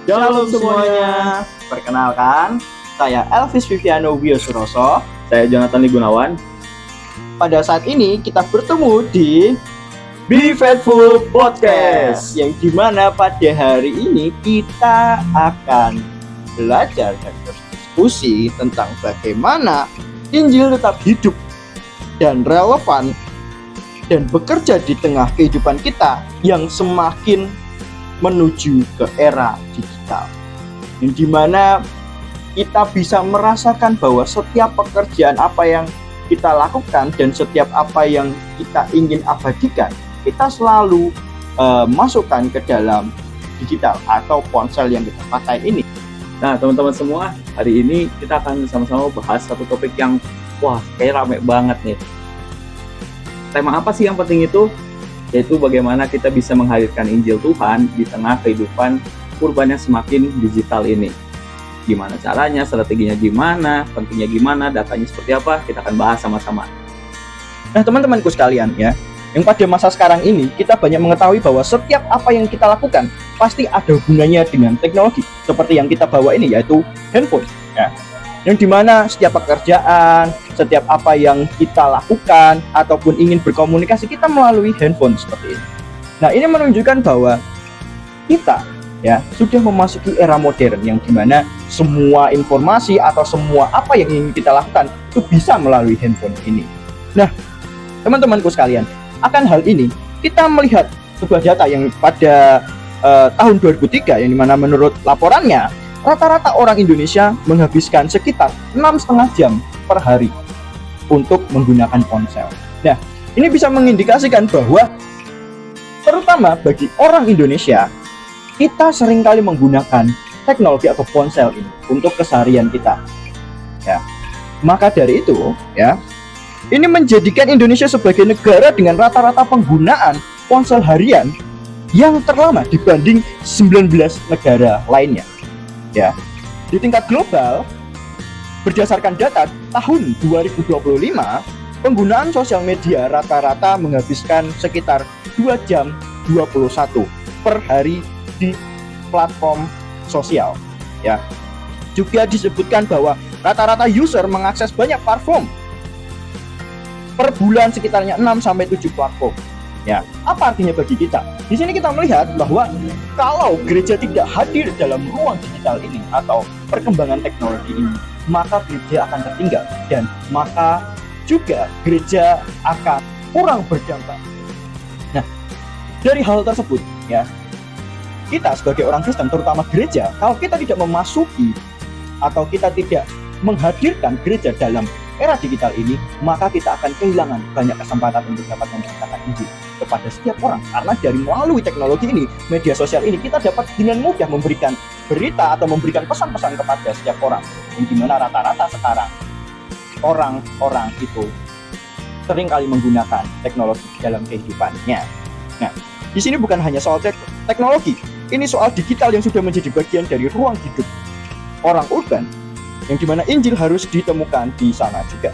Shalom semuanya. Perkenalkan, saya Elvis Viviano Wiosuroso. Saya Jonathan Gunawan. Pada saat ini kita bertemu di Be Faithful Podcast. yang dimana pada hari ini kita akan belajar dan berdiskusi tentang bagaimana Injil tetap hidup dan relevan dan bekerja di tengah kehidupan kita yang semakin menuju ke era digital, yang dimana kita bisa merasakan bahwa setiap pekerjaan apa yang kita lakukan dan setiap apa yang kita ingin abadikan, kita selalu masukkan ke dalam digital atau ponsel yang kita pakai ini. Nah, teman-teman semua, hari ini kita akan sama-sama bahas satu topik yang kayak rame banget nih. Tema apa sih yang penting itu? Yaitu bagaimana kita bisa menghadirkan Injil Tuhan di tengah kehidupan urban yang semakin digital ini. Gimana caranya, strateginya gimana, pentingnya gimana, datanya seperti apa, kita akan bahas sama-sama. Nah, teman-temanku sekalian ya, yang pada masa sekarang ini kita banyak mengetahui bahwa setiap apa yang kita lakukan pasti ada hubungannya dengan teknologi, seperti yang kita bawa ini yaitu handphone ya. Yang dimana setiap pekerjaan, setiap apa yang kita lakukan ataupun ingin berkomunikasi kita melalui handphone seperti ini. Nah, ini menunjukkan bahwa kita ya sudah memasuki era modern yang dimana semua informasi atau semua apa yang ingin kita lakukan itu bisa melalui handphone ini. Nah, teman-temanku sekalian, akan hal ini kita melihat sebuah data yang pada tahun 2003 yang dimana menurut laporannya rata-rata orang Indonesia menghabiskan sekitar 6,5 jam per hari untuk menggunakan ponsel. Nah, ini bisa mengindikasikan bahwa terutama bagi orang Indonesia, kita seringkali menggunakan teknologi atau ponsel ini untuk keseharian kita. Ya. Maka dari itu, ya, ini menjadikan Indonesia sebagai negara dengan rata-rata penggunaan ponsel harian yang terlama dibanding 19 negara lainnya. Ya, di tingkat global, berdasarkan data tahun 2025, penggunaan sosial media rata-rata menghabiskan sekitar 2 jam 21 per hari di platform sosial. Ya, juga disebutkan bahwa rata-rata user mengakses banyak platform per bulan sekitarnya 6-7 platform. Ya, apa artinya bagi kita? Di sini kita melihat bahwa kalau gereja tidak hadir dalam ruang digital ini atau perkembangan teknologi ini, maka gereja akan tertinggal dan maka juga gereja akan kurang berdampak. Nah, dari hal tersebut ya, kita sebagai orang Kristen terutama gereja, kalau kita tidak memasuki atau kita tidak menghadirkan gereja dalam era digital ini, maka kita akan kehilangan banyak kesempatan untuk dapat memberitakan Injil kepada setiap orang. Karena dari melalui teknologi ini, media sosial ini, kita dapat dengan mudah memberikan berita atau memberikan pesan-pesan kepada setiap orang. Yang dimana rata-rata sekarang orang-orang itu seringkali menggunakan teknologi dalam kehidupannya. Nah, di sini bukan hanya soal teknologi, ini soal digital yang sudah menjadi bagian dari ruang hidup orang urban, yang dimana Injil harus ditemukan di sana juga.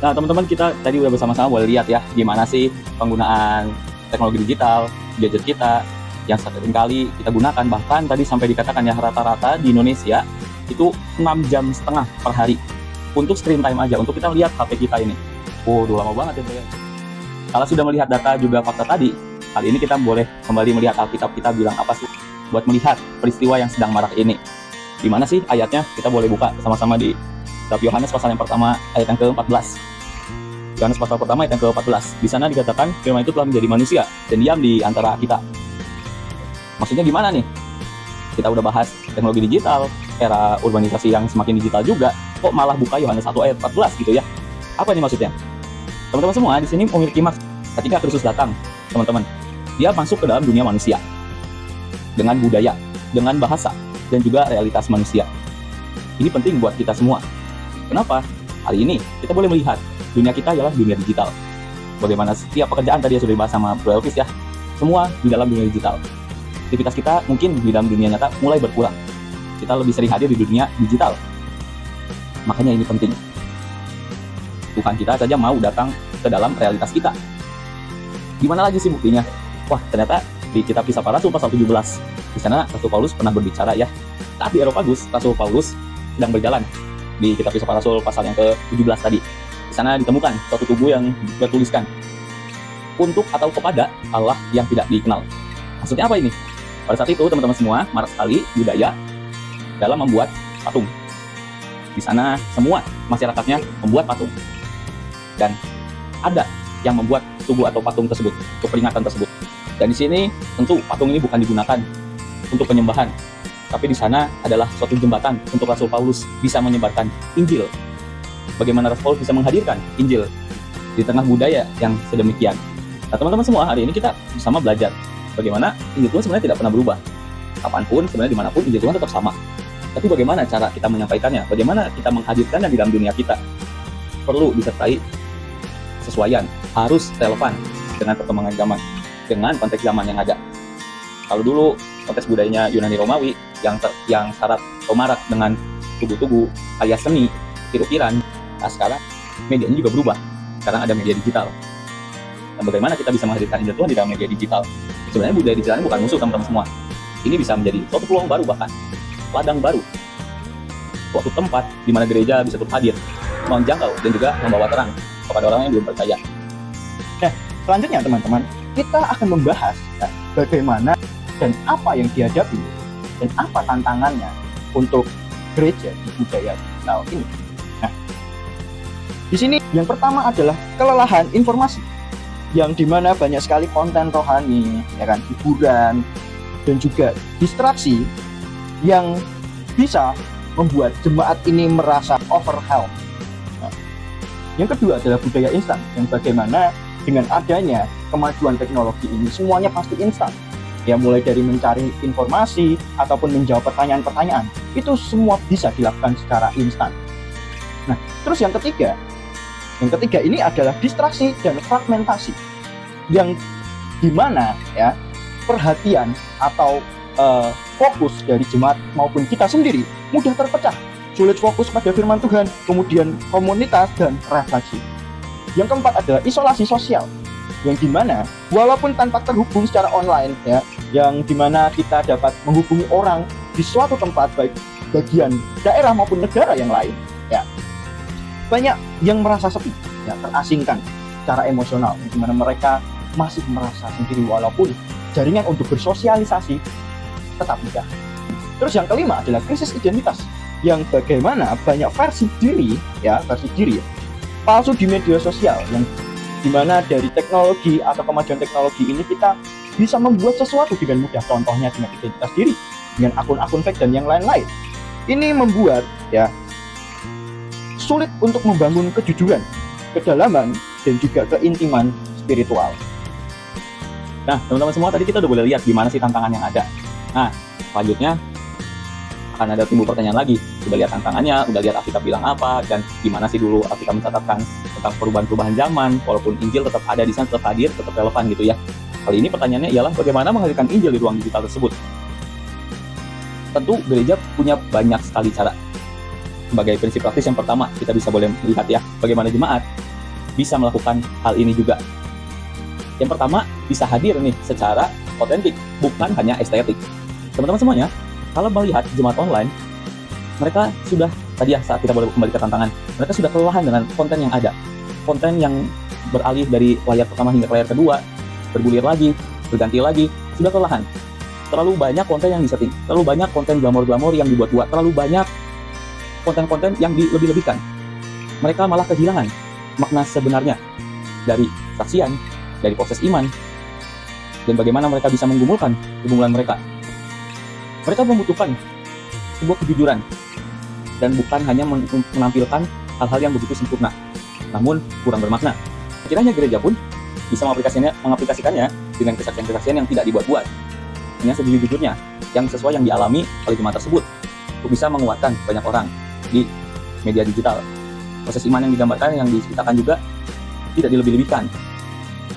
Nah, teman-teman, kita tadi udah bersama-sama boleh lihat ya gimana sih penggunaan teknologi digital, gadget kita yang seringkali kita gunakan. Bahkan tadi sampai dikatakan ya rata-rata di Indonesia itu 6,5 jam per hari untuk screen time aja, untuk kita lihat HP kita ini. Udah lama banget ya. Kalau sudah melihat data juga fakta tadi, kali ini kita boleh kembali melihat Alkitab kita bilang apa sih buat melihat peristiwa yang sedang marak ini. Di mana sih ayatnya? Kita boleh buka sama-sama di kitab Yohanes pasal yang pertama ayat yang ke-14. Yohanes pasal pertama ayat yang ke-14. Di sana dikatakan firman itu telah menjadi manusia dan diam di antara kita. Maksudnya gimana nih? Kita udah bahas teknologi digital, era urbanisasi yang semakin digital juga, kok malah buka Yohanes 1 ayat 14 gitu ya? Apa nih maksudnya? Teman-teman semua di sini memiliki maksud. Ketika Kristus datang, teman-teman, dia masuk ke dalam dunia manusia dengan budaya, dengan bahasa, dan juga realitas manusia. Ini penting buat kita semua. Kenapa? Hari ini kita boleh melihat dunia kita adalah dunia digital. Bagaimana setiap pekerjaan tadi sudah dibahas sama Bro Elvis ya, semua di dalam dunia digital. Aktivitas kita mungkin di dalam dunia nyata mulai berkurang. Kita lebih sering hadir di dunia digital. Makanya ini penting. Tuhan kita saja mau datang ke dalam realitas kita. Gimana lagi sih buktinya? Wah, ternyata di kitab Kisah Para Rasul pasal 17. Di sana Rasul Paulus pernah berbicara ya. Saat di Areopagus, Rasul Paulus sedang berjalan di kitab Kisah Para Rasul pasal yang ke-17 tadi. Di sana ditemukan suatu tubuh yang bertuliskan untuk atau kepada Allah yang tidak dikenal. Maksudnya apa ini? Pada saat itu teman-teman semua marak sekali budaya dalam membuat patung. Di sana semua masyarakatnya membuat patung. Dan ada yang membuat tubuh atau patung tersebut untuk peringatan tersebut. Dan di sini tentu patung ini bukan digunakan untuk penyembahan, tapi di sana adalah suatu jembatan untuk Rasul Paulus bisa menyebarkan Injil. Bagaimana Rasul Paulus bisa menghadirkan Injil di tengah budaya yang sedemikian. Nah, teman-teman semua, hari ini kita bersama belajar bagaimana Injil Tuhan sebenarnya tidak pernah berubah. Kapanpun, sebenarnya dimanapun, Injil Tuhan tetap sama. Tapi bagaimana cara kita menyampaikannya? Bagaimana kita menghadirkannya di dalam dunia kita? Perlu disertai kesesuaian, harus relevan dengan perkembangan zaman, dengan konteks zaman yang ada. Kalau dulu konteks budayanya Yunani Romawi yang syarat atau marak dengan tugu-tugu alias seni, ukir-ukiran, nah sekarang medianya juga berubah. Sekarang ada media digital. Dan bagaimana kita bisa menghadirkan Injil Tuhan di dalam media digital? Sebenarnya budaya digital ini bukan musuh teman-teman semua. Ini bisa menjadi suatu peluang baru, bahkan ladang baru, suatu tempat di mana gereja bisa turut hadir, menjangkau dan juga membawa terang kepada orang yang belum percaya. Nah, selanjutnya teman-teman, kita akan membahas bagaimana dan apa yang dihadapi dan apa tantangannya untuk gereja di budaya digital ini. Nah, di sini yang pertama adalah kelelahan informasi, yang dimana banyak sekali konten rohani, ya kan, hiburan dan juga distraksi yang bisa membuat jemaat ini merasa overwhelmed. Yang kedua adalah budaya instan, yang bagaimana dengan adanya kemajuan teknologi ini semuanya pasti instan. Ya, mulai dari mencari informasi ataupun menjawab pertanyaan-pertanyaan, itu semua bisa dilakukan secara instan. Nah, terus yang ketiga ini adalah distraksi dan fragmentasi, yang dimana ya perhatian atau fokus dari jemaat maupun kita sendiri mudah terpecah. Sulit fokus pada firman Tuhan, kemudian komunitas dan refleksi. Yang keempat adalah isolasi sosial, yang dimana walaupun tanpa terhubung secara online ya, yang dimana kita dapat menghubungi orang di suatu tempat baik bagian daerah maupun negara yang lain ya, banyak yang merasa sepi ya, terasingkan secara emosional, yang dimana mereka masih merasa sendiri walaupun jaringan untuk bersosialisasi tetap ada. Terus yang kelima adalah krisis identitas, yang bagaimana banyak versi diri palsu di media sosial, yang dimana dari teknologi atau kemajuan teknologi ini kita bisa membuat sesuatu dengan mudah, contohnya dengan identitas diri, dengan akun-akun fake dan yang lain-lain. Ini membuat ya sulit untuk membangun kejujuran, kedalaman dan juga keintiman spiritual. Nah, teman-teman semua, tadi kita udah boleh lihat gimana sih tantangan yang ada. Nah, selanjutnya akan ada timbul pertanyaan lagi. Udah lihat tantangannya, udah lihat Alkitab bilang apa, dan gimana sih dulu Alkitab mencatatkan tentang perubahan-perubahan zaman, walaupun Injil tetap ada di sana, tetap hadir, tetap relevan gitu ya. Kali ini pertanyaannya ialah bagaimana menghadirkan Injil di ruang digital tersebut. Tentu gereja punya banyak sekali cara. Sebagai prinsip praktis yang pertama, kita bisa boleh melihat ya, bagaimana jemaat bisa melakukan hal ini juga. Yang pertama, bisa hadir nih secara otentik, bukan hanya estetik. Teman-teman semuanya, kalau melihat jemaat online, mereka sudah, tadi ya saat kita boleh kembali ke tantangan, mereka sudah kelelahan dengan konten yang ada. Konten yang beralih dari layar pertama hingga ke layar kedua, bergulir lagi, berganti lagi, sudah kelelahan. Terlalu banyak konten yang disetting, terlalu banyak konten glamor-glamor yang dibuat-buat, terlalu banyak konten-konten yang dilebih-lebihkan. Mereka malah kehilangan makna sebenarnya dari saksian, dari proses iman, dan bagaimana mereka bisa menggumulkan hubungan mereka. Mereka membutuhkan sebuah kejujuran, dan bukan hanya menampilkan hal-hal yang begitu sempurna, namun kurang bermakna. Kiranya gereja pun bisa mengaplikasikannya dengan kesaksian-kesaksian yang tidak dibuat-buat, hanya sejujur-jujurnya, yang sesuai yang dialami oleh jemaat tersebut, untuk bisa menguatkan banyak orang di media digital. Proses iman yang digambarkan, yang diceritakan juga tidak dilebih-lebihkan,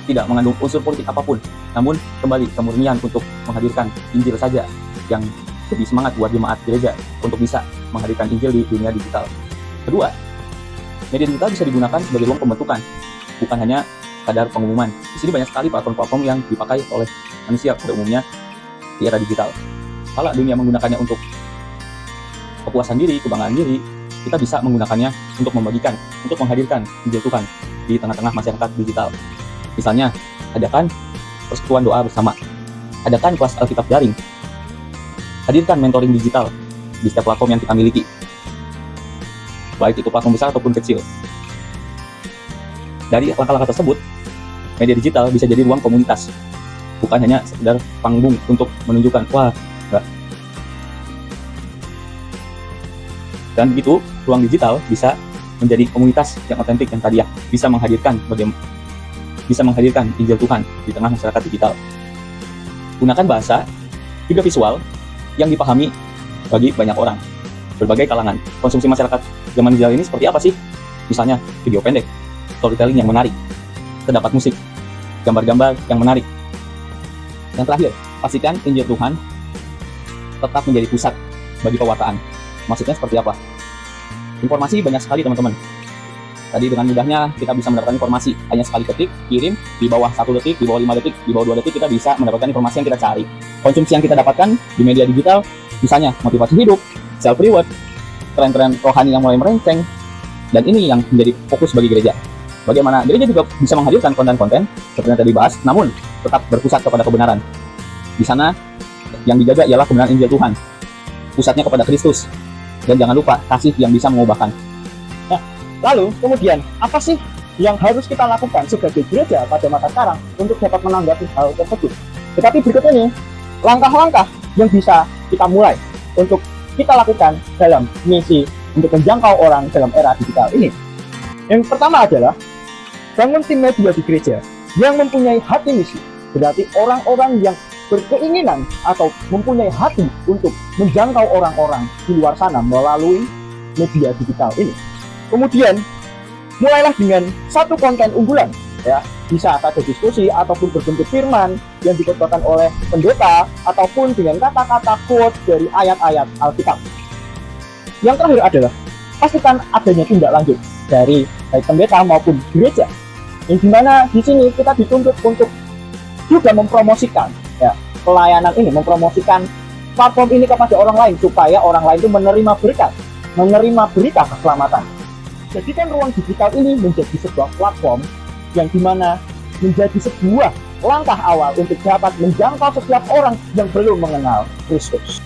tidak mengandung unsur politik apapun, namun kembali kemurnian untuk menghadirkan Injil saja, yang lebih semangat buat jemaat gereja untuk bisa menghadirkan Injil di dunia digital. Kedua, media digital bisa digunakan sebagai ruang pembentukan, bukan hanya kadar pengumuman. Di sini banyak sekali platform-platform yang dipakai oleh manusia pada umumnya di era digital. Kalau dunia menggunakannya untuk kepuasan diri, kebanggaan diri, kita bisa menggunakannya untuk membagikan, untuk menghadirkan Injil Tuhan di tengah-tengah masyarakat digital. Misalnya, adakan persekutuan doa bersama, adakan kelas Alkitab daring, hadirkan mentoring digital di setiap platform yang kita miliki, baik itu platform besar ataupun kecil. Dari langkah-langkah tersebut, media digital bisa jadi ruang komunitas, bukan hanya sekedar panggung untuk menunjukkan, wah, enggak. Dan begitu, ruang digital bisa menjadi komunitas yang otentik, yang tadi ya, bisa menghadirkan Injil Tuhan di tengah masyarakat digital. Gunakan bahasa, juga visual, yang dipahami bagi banyak orang, berbagai kalangan. Konsumsi masyarakat zaman digital ini seperti apa sih? Misalnya, video pendek, storytelling yang menarik, terdapat musik, gambar-gambar yang menarik. Yang terakhir, pastikan Injil Tuhan tetap menjadi pusat bagi pewartaan. Maksudnya seperti apa? Informasi banyak sekali teman-teman. Tadi dengan mudahnya kita bisa mendapatkan informasi. Hanya sekali ketik, kirim, di bawah 1 detik, di bawah 5 detik, di bawah 2 detik kita bisa mendapatkan informasi yang kita cari. Konsumsi yang kita dapatkan di media digital, misalnya motivasi hidup, self-reward, tren-tren rohani yang mulai melenceng, dan ini yang menjadi fokus bagi gereja. Bagaimana gereja juga bisa menghadirkan konten-konten seperti yang tadi dibahas, namun tetap berpusat kepada kebenaran. Di sana yang dijaga ialah kebenaran Injil Tuhan. Pusatnya kepada Kristus. Dan jangan lupa kasih yang bisa mengubahkan. Nah, lalu kemudian apa sih yang harus kita lakukan sebagai gereja pada masa sekarang untuk dapat menanggapi hal tersebut? Tetapi berikut ini langkah-langkah yang bisa kita mulai untuk kita lakukan dalam misi untuk menjangkau orang dalam era digital ini. Yang pertama adalah bangun tim media di gereja yang mempunyai hati misi. Berarti orang-orang yang berkeinginan atau mempunyai hati untuk menjangkau orang-orang di luar sana melalui media digital ini. Kemudian mulailah dengan satu konten unggulan, ya, bisa saja diskusi ataupun berbentuk firman yang dikotbahkan oleh pendeta ataupun dengan kata-kata quote dari ayat-ayat Alkitab. Yang terakhir adalah pastikan adanya tindak lanjut dari baik pendeta maupun gereja, yang dimana di sini kita dituntut untuk juga mempromosikan, ya, pelayanan ini, mempromosikan platform ini kepada orang lain supaya orang lain itu menerima berkat, menerima berita keselamatan. Jadikan ruang digital ini menjadi sebuah platform yang dimana menjadi sebuah langkah awal untuk dapat menjangkau setiap orang yang belum mengenal Kristus.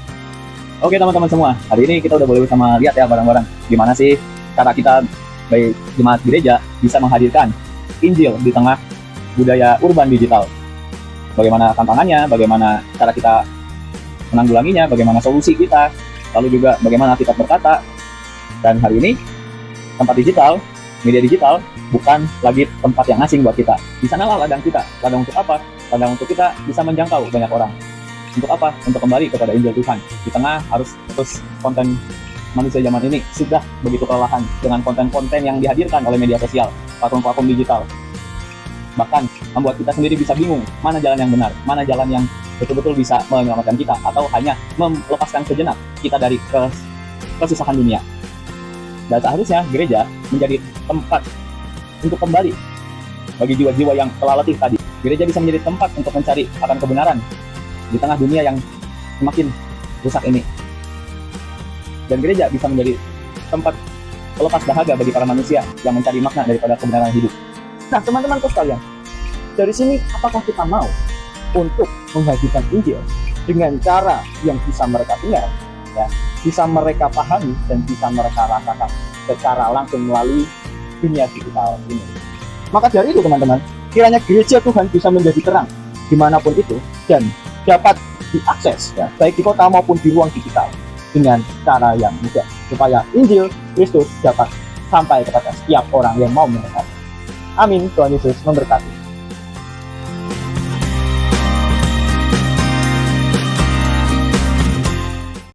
Oke teman-teman semua, hari ini kita udah boleh bersama lihat ya bareng-bareng gimana sih cara kita baik jemaat gereja bisa menghadirkan Injil di tengah budaya urban digital. Bagaimana tantangannya, bagaimana cara kita menanggulanginya, bagaimana solusi kita, lalu juga bagaimana kita berkata. Dan hari ini tempat digital, media digital bukan lagi tempat yang asing buat kita. Di sanalah ladang kita. Ladang untuk apa? Ladang untuk kita bisa menjangkau banyak orang. Untuk apa? Untuk kembali kepada Injil Tuhan. Di tengah harus terus konten manusia zaman ini sudah begitu kelelahan dengan konten-konten yang dihadirkan oleh media sosial, platform-platform digital. Bahkan membuat kita sendiri bisa bingung mana jalan yang benar, mana jalan yang betul-betul bisa menyelamatkan kita, atau hanya melepaskan sejenak kita dari kesusahan dunia. Dan seharusnya gereja menjadi tempat untuk kembali bagi jiwa-jiwa yang telah letih tadi. Gereja bisa menjadi tempat untuk mencari akan kebenaran di tengah dunia yang semakin rusak ini. Dan gereja bisa menjadi tempat pelepas dahaga bagi para manusia yang mencari makna daripada kebenaran hidup. Nah, teman-temanku sekalian, dari sini apakah kita mau untuk menghadirkan Injil dengan cara yang bisa mereka dengar, ya, bisa mereka pahami dan bisa mereka rasakan secara langsung melalui dunia digital ini? Maka dari itu teman-teman, kiranya gereja Tuhan bisa menjadi terang dimanapun itu dan dapat diakses, ya, baik di kota maupun di ruang digital dengan cara yang mudah, supaya Injil Kristus dapat sampai kepada setiap orang yang mau mendengar. Amin. Tuhan Yesus memberkati.